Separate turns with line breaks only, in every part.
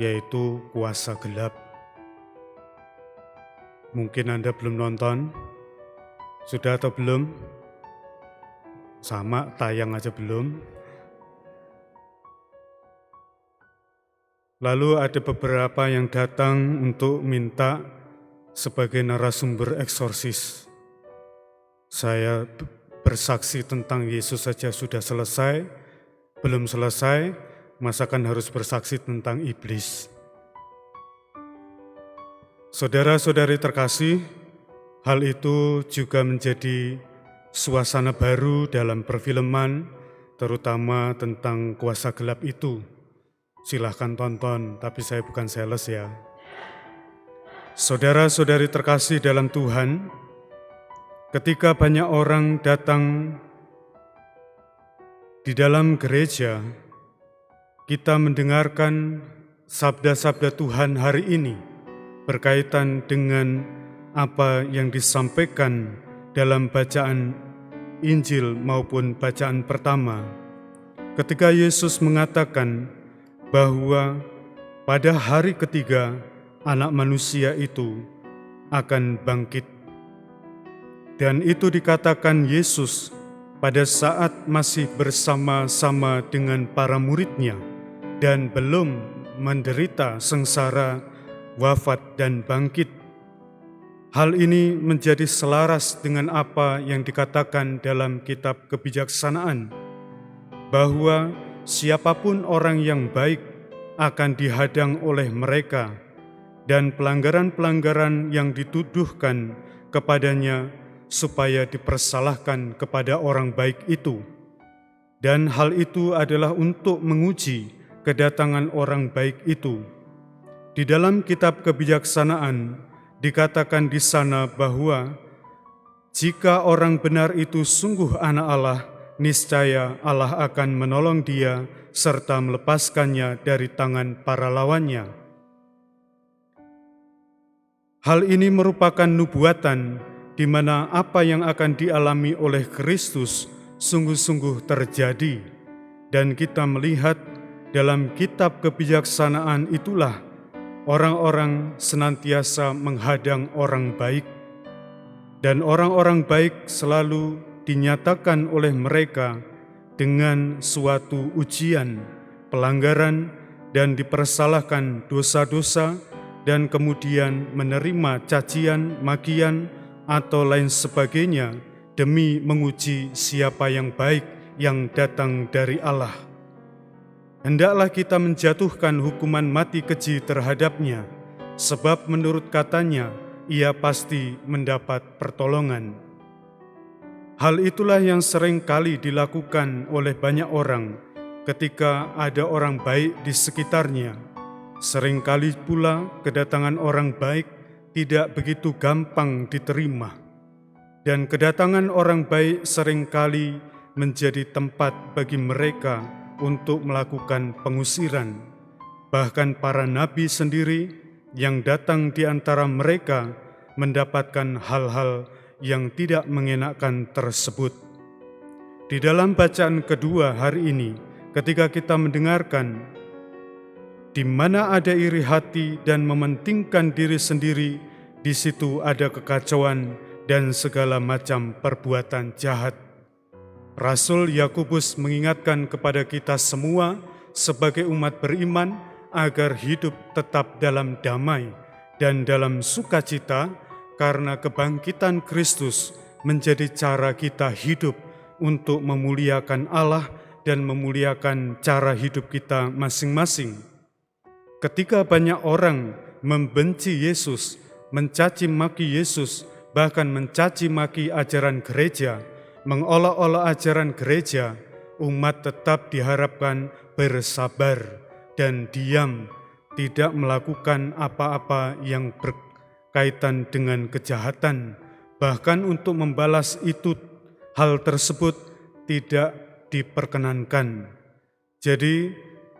yaitu Kuasa Gelap. Mungkin Anda belum nonton, sudah atau belum? Sama, tayang aja belum. Lalu ada beberapa yang datang untuk minta sebagai narasumber eksorsis. Saya bersaksi tentang Yesus saja sudah selesai, belum selesai, masakan harus bersaksi tentang iblis. Saudara-saudari terkasih, hal itu juga menjadi suasana baru dalam perfilman, terutama tentang kuasa gelap itu. Silahkan tonton, tapi saya bukan sales ya. Saudara-saudari terkasih dalam Tuhan, ketika banyak orang datang di dalam gereja, kita mendengarkan sabda-sabda Tuhan hari ini berkaitan dengan apa yang disampaikan dalam bacaan Injil maupun bacaan pertama. Ketika Yesus mengatakan bahwa pada hari ketiga anak manusia itu akan bangkit. Dan itu dikatakan Yesus pada saat masih bersama-sama dengan para muridnya dan belum menderita sengsara, wafat dan bangkit. Hal ini menjadi selaras dengan apa yang dikatakan dalam kitab kebijaksanaan, bahwa siapapun orang yang baik akan dihadang oleh mereka, dan pelanggaran-pelanggaran yang dituduhkan kepadanya supaya dipersalahkan kepada orang baik itu. Dan hal itu adalah untuk menguji kedatangan orang baik itu. Di dalam kitab kebijaksanaan dikatakan di sana bahwa jika orang benar itu sungguh anak Allah, niscaya Allah akan menolong dia serta melepaskannya dari tangan para lawannya. Hal ini merupakan nubuatan di mana apa yang akan dialami oleh Kristus sungguh-sungguh terjadi, dan kita melihat dalam kitab kebijaksanaan itulah orang-orang senantiasa menghadang orang baik, dan orang-orang baik selalu dinyatakan oleh mereka dengan suatu ujian, pelanggaran, dan dipersalahkan dosa-dosa, dan kemudian menerima cacian, makian, atau lain sebagainya demi menguji siapa yang baik yang datang dari Allah. Hendaklah kita menjatuhkan hukuman mati keji terhadapnya, sebab menurut katanya ia pasti mendapat pertolongan. Hal itulah yang sering kali dilakukan oleh banyak orang ketika ada orang baik di sekitarnya. Seringkali pula kedatangan orang baik tidak begitu gampang diterima, dan kedatangan orang baik seringkali menjadi tempat bagi mereka untuk melakukan pengusiran. Bahkan para nabi sendiri yang datang di antara mereka mendapatkan hal-hal yang tidak mengenakan tersebut. Di dalam bacaan kedua hari ini, ketika kita mendengarkan di mana ada iri hati dan mementingkan diri sendiri, di situ ada kekacauan dan segala macam perbuatan jahat. Rasul Yakobus mengingatkan kepada kita semua sebagai umat beriman agar hidup tetap dalam damai dan dalam sukacita, karena kebangkitan Kristus menjadi cara kita hidup untuk memuliakan Allah dan memuliakan cara hidup kita masing-masing. Ketika banyak orang membenci Yesus, mencaci maki Yesus, bahkan mencaci maki ajaran gereja, mengolok-olok ajaran gereja, umat tetap diharapkan bersabar dan diam, tidak melakukan apa-apa yang berkaitan dengan kejahatan. Bahkan untuk membalas itu, hal tersebut tidak diperkenankan. Jadi,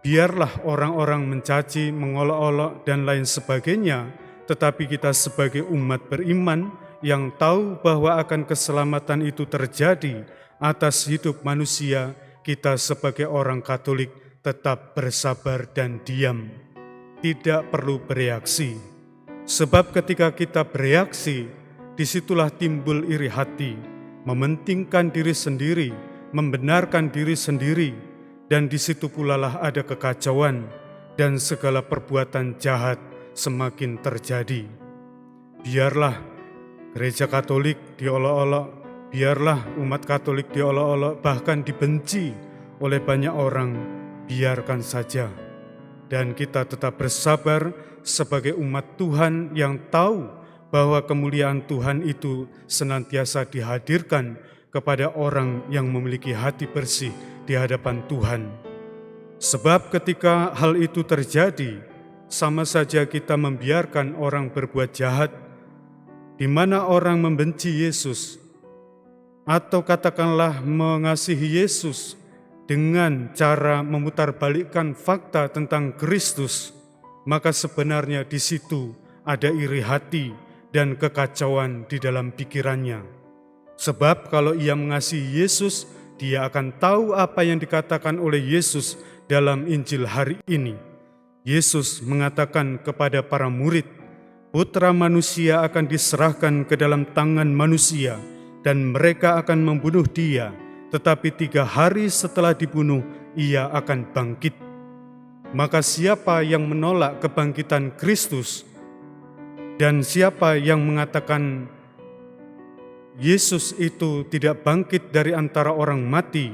biarlah orang-orang mencaci, mengolok-olok, dan lain sebagainya, tetapi kita sebagai umat beriman yang tahu bahwa akan keselamatan itu terjadi atas hidup manusia, kita sebagai orang Katolik tetap bersabar dan diam. tidak perlu bereaksi. Sebab ketika kita bereaksi, disitulah timbul iri hati, mementingkan diri sendiri, membenarkan diri sendiri, dan di situ pula lah ada kekacauan dan segala perbuatan jahat semakin terjadi. Biarlah gereja Katolik diolok-olok, biarlah umat Katolik diolok-olok, bahkan dibenci oleh banyak orang, biarkan saja. Dan kita tetap bersabar sebagai umat Tuhan yang tahu bahwa kemuliaan Tuhan itu senantiasa dihadirkan kepada orang yang memiliki hati bersih di hadapan Tuhan. Sebab ketika hal itu terjadi, sama saja kita membiarkan orang berbuat jahat, di mana orang membenci Yesus, atau katakanlah mengasihi Yesus dengan cara memutarbalikkan fakta tentang Kristus, maka sebenarnya di situ ada iri hati dan kekacauan di dalam pikirannya. Sebab kalau ia mengasihi Yesus, dia akan tahu apa yang dikatakan oleh Yesus dalam Injil hari ini. Yesus mengatakan kepada para murid, Putra Manusia akan diserahkan ke dalam tangan manusia, dan mereka akan membunuh dia, tetapi 3 hari setelah dibunuh, ia akan bangkit. Maka siapa yang menolak kebangkitan Kristus, dan siapa yang mengatakan Yesus itu tidak bangkit dari antara orang mati,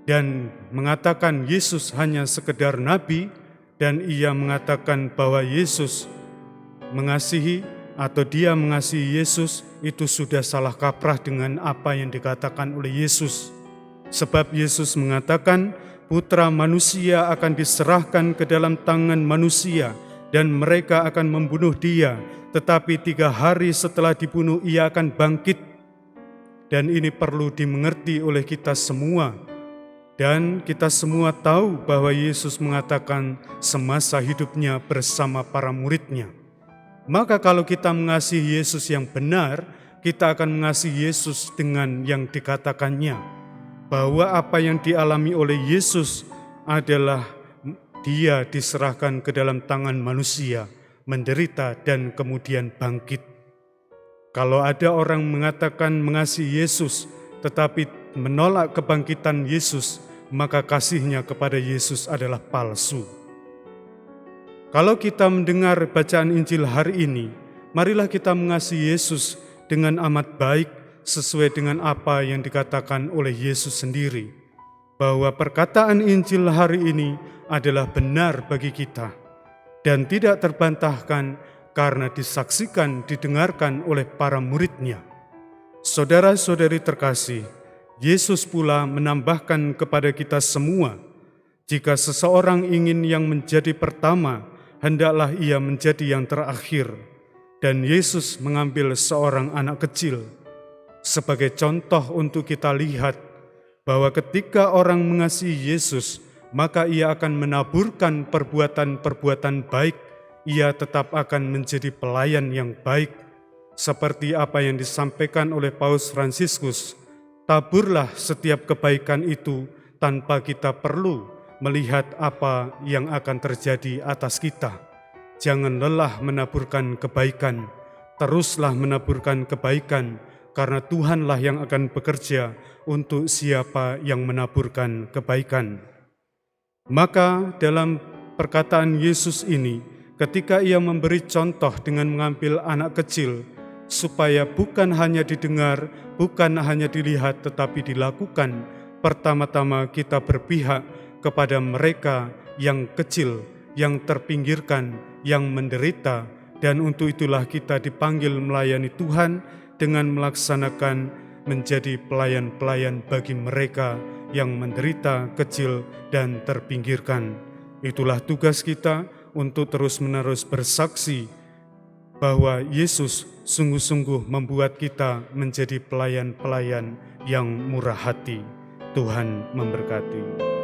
dan mengatakan Yesus hanya sekedar nabi, dan ia mengatakan bahwa Yesus mengasihi atau dia mengasihi Yesus, itu sudah salah kaprah dengan apa yang dikatakan oleh Yesus. Sebab Yesus mengatakan Putra Manusia akan diserahkan ke dalam tangan manusia, dan mereka akan membunuh dia, tetapi 3 hari setelah dibunuh ia akan bangkit. Dan ini perlu dimengerti oleh kita semua. Dan kita semua tahu bahwa Yesus mengatakan semasa hidupnya bersama para muridnya. Maka kalau kita mengasihi Yesus yang benar, kita akan mengasihi Yesus dengan yang dikatakannya. Bahwa apa yang dialami oleh Yesus adalah dia diserahkan ke dalam tangan manusia, menderita dan kemudian bangkit. Kalau ada orang mengatakan mengasihi Yesus tetapi menolak kebangkitan Yesus, maka kasihnya kepada Yesus adalah palsu. Kalau kita mendengar bacaan Injil hari ini, marilah kita mengasihi Yesus dengan amat baik sesuai dengan apa yang dikatakan oleh Yesus sendiri, bahwa perkataan Injil hari ini adalah benar bagi kita dan tidak terbantahkan karena disaksikan, didengarkan oleh para muridnya. Saudara-saudari terkasih, Yesus pula menambahkan kepada kita semua, jika seseorang ingin yang menjadi pertama, hendaklah ia menjadi yang terakhir. Dan Yesus mengambil seorang anak kecil sebagai contoh untuk kita lihat bahwa ketika orang mengasihi Yesus, maka ia akan menaburkan perbuatan-perbuatan baik. Ia tetap akan menjadi pelayan yang baik. Seperti apa yang disampaikan oleh Paus Fransiskus, taburlah setiap kebaikan itu tanpa kita perlu melihat apa yang akan terjadi atas kita. Jangan lelah menaburkan kebaikan, teruslah menaburkan kebaikan, karena Tuhanlah yang akan bekerja untuk siapa yang menaburkan kebaikan. Maka dalam perkataan Yesus ini, ketika ia memberi contoh dengan mengambil anak kecil, supaya bukan hanya didengar, bukan hanya dilihat, tetapi dilakukan, pertama-tama kita berpihak kepada mereka yang kecil, yang terpinggirkan, yang menderita, dan untuk itulah kita dipanggil melayani Tuhan dengan melaksanakan menjadi pelayan-pelayan bagi mereka yang menderita, kecil, dan terpinggirkan. Itulah tugas kita untuk terus-menerus bersaksi bahwa Yesus sungguh-sungguh membuat kita menjadi pelayan-pelayan yang murah hati. Tuhan memberkati.